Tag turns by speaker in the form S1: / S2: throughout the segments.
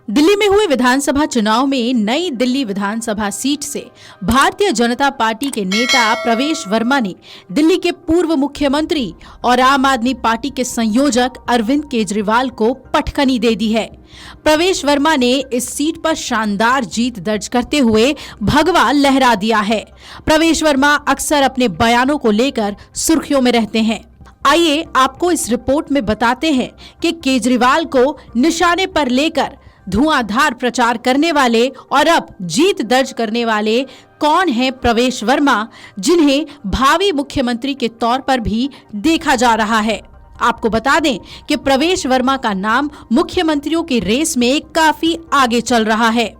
S1: दिल्ली में हुए विधानसभा चुनाव में नई दिल्ली विधानसभा सीट से भारतीय जनता पार्टी के नेता प्रवेश वर्मा ने दिल्ली के पूर्व मुख्यमंत्री और आम आदमी पार्टी के संयोजक अरविंद केजरीवाल को पटखनी दे दी है। प्रवेश वर्मा ने इस सीट पर शानदार जीत दर्ज करते हुए भगवा लहरा दिया है। प्रवेश वर्मा अक्सर अपने बयानों को लेकर सुर्खियों में रहते हैं। आइए आपको इस रिपोर्ट में बताते हैं कि केजरीवाल को निशाने पर लेकर धुआंधार प्रचार करने वाले और अब जीत दर्ज करने वाले कौन हैं प्रवेश वर्मा, जिन्हें भावी मुख्यमंत्री के तौर पर भी देखा जा रहा है। आपको बता दें कि प्रवेश वर्मा का नाम मुख्यमंत्रियों की रेस में काफी आगे चल रहा है।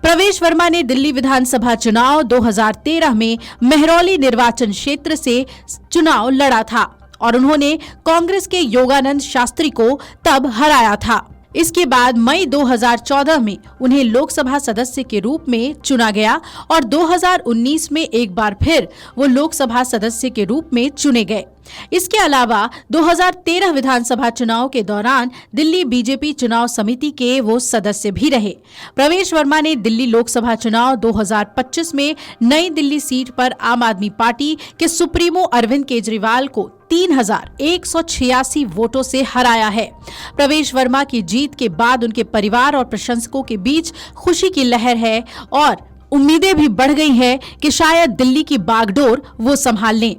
S1: प्रवेश वर्मा ने दिल्ली विधानसभा चुनाव 2013 में मेहरौली निर्वाचन क्षेत्र से चुनाव लड़ा था और उन्होंने कांग्रेस के योगानंद शास्त्री को तब हराया था। इसके बाद मई 2014 में उन्हें लोकसभा सदस्य के रूप में चुना गया और 2019 में एक बार फिर वो लोकसभा सदस्य के रूप में चुने गए। इसके अलावा 2013 विधानसभा चुनाव के दौरान दिल्ली बीजेपी चुनाव समिति के वो सदस्य भी रहे। प्रवेश वर्मा ने दिल्ली लोकसभा चुनाव 2025 में नई दिल्ली सीट पर आम आदमी पार्टी के सुप्रीमो अरविंद केजरीवाल को 3186 वोटों से हराया है। प्रवेश वर्मा की जीत के बाद उनके परिवार और प्रशंसकों के बीच खुशी की लहर है और उम्मीदें भी बढ़ गई हैं कि शायद दिल्ली की बागडोर वो संभाल लें।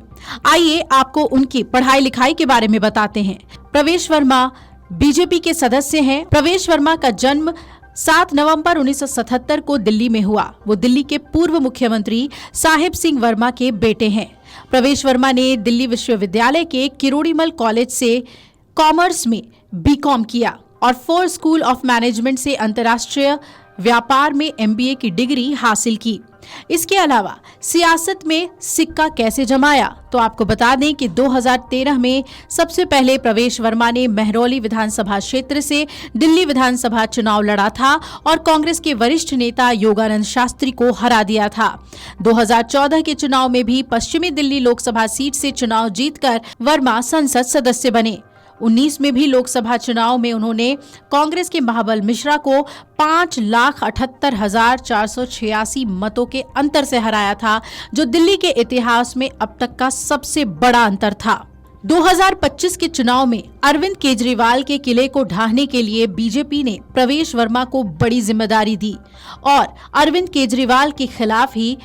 S1: आइए आपको उनकी पढ़ाई लिखाई के बारे में बताते हैं। प्रवेश वर्मा बीजेपी के सदस्य हैं। प्रवेश वर्मा का जन्म 7 नवंबर 1977 को दिल्ली में हुआ। वो दिल्ली के पूर्व मुख्यमंत्री साहिब सिंह वर्मा के बेटे हैं। प्रवेश वर्मा ने दिल्ली विश्वविद्यालय के किरोड़ीमल कॉलेज से कॉमर्स में बीकॉम किया और फोर्ड स्कूल ऑफ मैनेजमेंट से अंतर्राष्ट्रीय व्यापार में एमबीए की डिग्री हासिल की। इसके अलावा सियासत में सिक्का कैसे जमाया, तो आपको बता दें कि 2013 में सबसे पहले प्रवेश वर्मा ने मेहरौली विधानसभा क्षेत्र से दिल्ली विधानसभा चुनाव लड़ा था और कांग्रेस के वरिष्ठ नेता योगानंद शास्त्री को हरा दिया था। 2014 के चुनाव में भी पश्चिमी दिल्ली लोकसभा सीट से चुनाव जीतकर वर्मा संसद सदस्य बने। 19 में भी लोकसभा चुनाव में उन्होंने कांग्रेस के महाबल मिश्रा को 5,78,486 मतों के अंतर से हराया था, जो दिल्ली के इतिहास में अब तक का सबसे बड़ा अंतर था। 2025 के चुनाव में अरविंद केजरीवाल के किले को ढाहने के लिए बीजेपी ने प्रवेश वर्मा को बड़ी जिम्मेदारी दी और अरविंद केजरीवाल के खिलाफ ही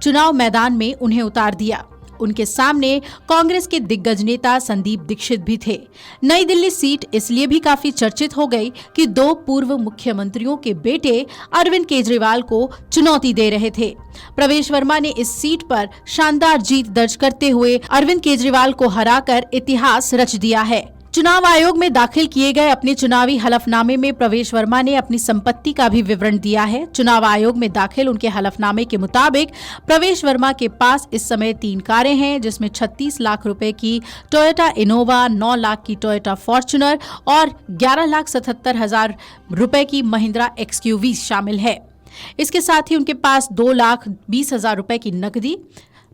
S1: चुनाव मैदान में उन्हें उतार दिया। उनके सामने कांग्रेस के दिग्गज नेता संदीप दीक्षित भी थे। नई दिल्ली सीट इसलिए भी काफी चर्चित हो गई कि 2 पूर्व मुख्यमंत्रियों के बेटे अरविंद केजरीवाल को चुनौती दे रहे थे। प्रवेश वर्मा ने इस सीट पर शानदार जीत दर्ज करते हुए अरविंद केजरीवाल को हराकर इतिहास रच दिया है। चुनाव आयोग में दाखिल किए गए अपने चुनावी हलफनामे में प्रवेश वर्मा ने अपनी संपत्ति का भी विवरण दिया है। चुनाव आयोग में दाखिल उनके हलफनामे के मुताबिक प्रवेश वर्मा के पास इस समय 3 कारें हैं, जिसमें 36 लाख रुपए की टोयोटा इनोवा, 9 लाख की टोयोटा फॉर्च्यूनर और 11,77,000 रुपए की महिंद्रा एक्सयूवी शामिल है। इसके साथ ही उनके पास 2,20,000 रुपए की नकदी।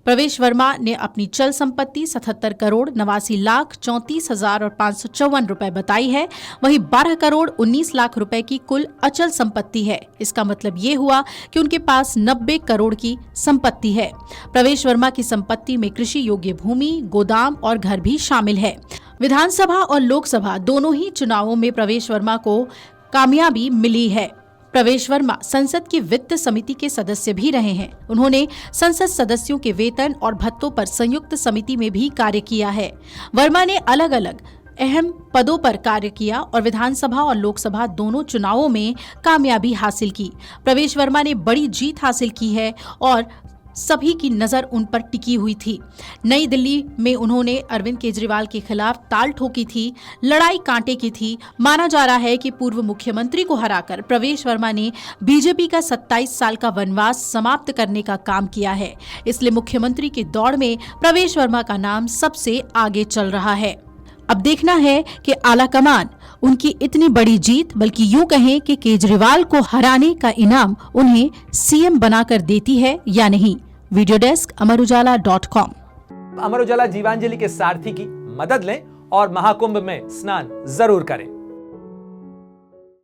S1: प्रवेश वर्मा ने अपनी चल संपत्ति 77 करोड़ 89 लाख 34,000 और 554 रुपए बताई है। वहीं 12 करोड़ 19 लाख रुपए की कुल अचल संपत्ति है। इसका मतलब ये हुआ कि उनके पास 90 करोड़ की संपत्ति है। प्रवेश वर्मा की संपत्ति में कृषि योग्य भूमि, गोदाम और घर भी शामिल है। विधानसभा और लोकसभा दोनों ही चुनावों में प्रवेश वर्मा को कामयाबी मिली है। प्रवेश वर्मा संसद की वित्त समिति के सदस्य भी रहे हैं। उन्होंने संसद सदस्यों के वेतन और भत्तों पर संयुक्त समिति में भी कार्य किया है। वर्मा ने अलग अलग अहम पदों पर कार्य किया और विधानसभा और लोकसभा दोनों चुनावों में कामयाबी हासिल की। प्रवेश वर्मा ने बड़ी जीत हासिल की है और सभी की नजर उन पर टिकी हुई थी। नई दिल्ली में उन्होंने अरविंद केजरीवाल के खिलाफ ताल ठोकी थी, लड़ाई कांटे की थी। माना जा रहा है कि पूर्व मुख्यमंत्री को हराकर प्रवेश वर्मा ने बीजेपी का 27 साल का वनवास समाप्त करने का काम किया है। इसलिए मुख्यमंत्री की दौड़ में प्रवेश वर्मा का नाम सबसे आगे चल रहा है। अब देखना है कि आला कमान उनकी इतनी बड़ी जीत, बल्कि यूं कहें कि केजरीवाल को हराने का इनाम उन्हें सीएम बनाकर देती है या नहीं। Video desk amarujala.com।
S2: Amar Ujala Jeevanjali के सारथी की मदद लें और महाकुंभ में स्नान जरूर करें।